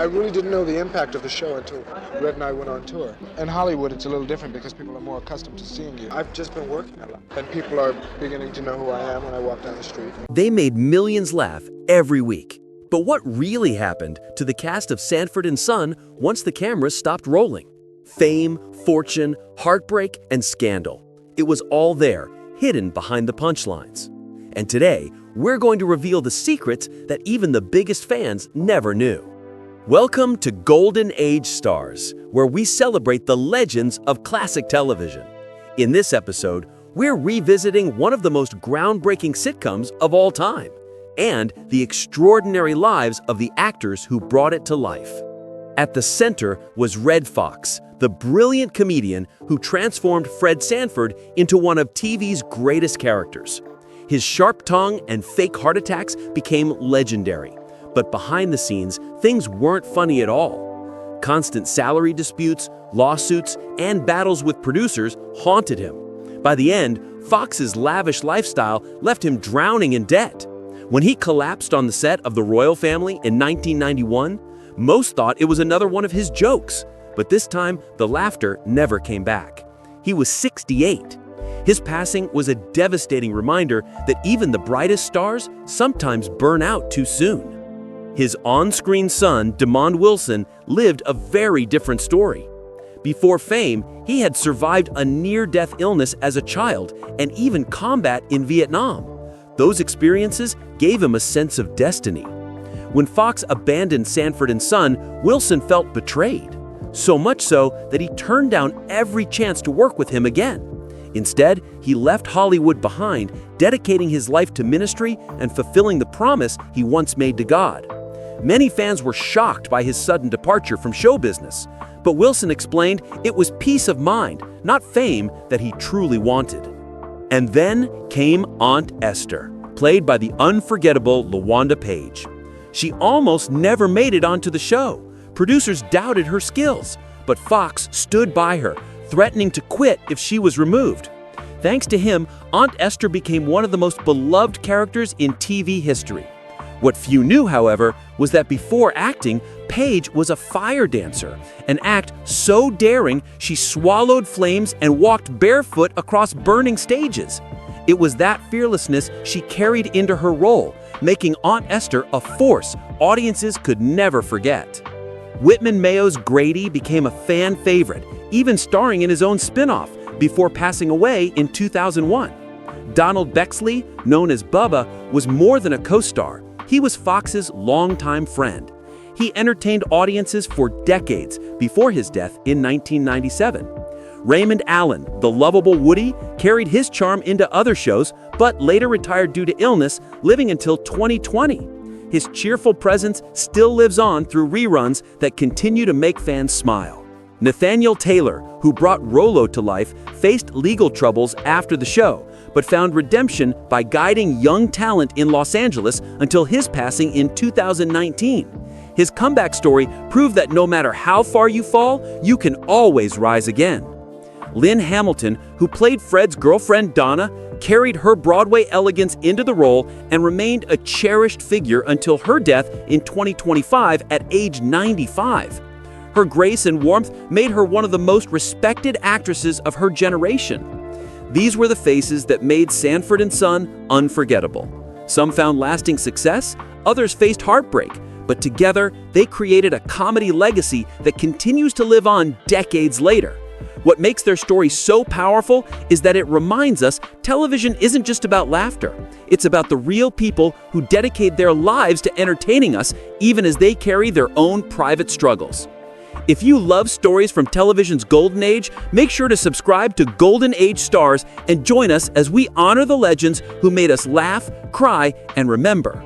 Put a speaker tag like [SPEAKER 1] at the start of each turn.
[SPEAKER 1] I really didn't know the impact of the show until Red and I went on tour. In Hollywood, it's a little different because people are more accustomed to seeing you. I've just been working a lot, and people are beginning to know who I am when I walk down the street.
[SPEAKER 2] They made millions laugh every week. But what really happened to the cast of Sanford and Son once the cameras stopped rolling? Fame, fortune, heartbreak, and scandal. It was all there, hidden behind the punchlines. And today, we're going to reveal the secrets that even the biggest fans never knew. Welcome to Golden Age Stars, where we celebrate the legends of classic television. In this episode, we're revisiting one of the most groundbreaking sitcoms of all time, and the extraordinary lives of the actors who brought it to life. At the center was Redd Foxx, the brilliant comedian who transformed Fred Sanford into one of TV's greatest characters. His sharp tongue and fake heart attacks became legendary. But behind the scenes, things weren't funny at all. Constant salary disputes, lawsuits, and battles with producers haunted him. By the end, Foxx's lavish lifestyle left him drowning in debt. When he collapsed on the set of The Royal Family in 1991, most thought it was another one of his jokes. But this time, the laughter never came back. He was 68. His passing was a devastating reminder that even the brightest stars sometimes burn out too soon. His on-screen son, Demond Wilson, lived a very different story. Before fame, he had survived a near-death illness as a child and even combat in Vietnam. Those experiences gave him a sense of destiny. When Foxx abandoned Sanford and Son, Wilson felt betrayed. So much so that he turned down every chance to work with him again. Instead, he left Hollywood behind, dedicating his life to ministry and fulfilling the promise he once made to God. Many fans were shocked by his sudden departure from show business, but Wilson explained it was peace of mind, not fame, that he truly wanted. And then came Aunt Esther, played by the unforgettable LaWanda Page. She almost never made it onto the show. Producers doubted her skills, but Foxx stood by her, threatening to quit if she was removed. Thanks to him, Aunt Esther became one of the most beloved characters in TV history. What few knew, however, was that before acting, Page was a fire dancer, an act so daring she swallowed flames and walked barefoot across burning stages. It was that fearlessness she carried into her role, making Aunt Esther a force audiences could never forget. Whitman Mayo's Grady became a fan favorite, even starring in his own spin-off, before passing away in 2001. Donald Bexley, known as Bubba, was more than a co-star. He was Foxx's longtime friend. He entertained audiences for decades before his death in 1997. Raymond Allen, the lovable Woody, carried his charm into other shows, but later retired due to illness, living until 2020. His cheerful presence still lives on through reruns that continue to make fans smile. Nathaniel Taylor, who brought Rollo to life, faced legal troubles after the show, but found redemption by guiding young talent in Los Angeles until his passing in 2019. His comeback story proved that no matter how far you fall, you can always rise again. Lynn Hamilton, who played Fred's girlfriend Donna, carried her Broadway elegance into the role and remained a cherished figure until her death in 2025 at age 95. Her grace and warmth made her one of the most respected actresses of her generation. These were the faces that made Sanford and Son unforgettable. Some found lasting success, others faced heartbreak, but together they created a comedy legacy that continues to live on decades later. What makes their story so powerful is that it reminds us television isn't just about laughter. It's about the real people who dedicate their lives to entertaining us, even as they carry their own private struggles. If you love stories from television's golden age, make sure to subscribe to Golden Age Stars and join us as we honor the legends who made us laugh, cry, and remember.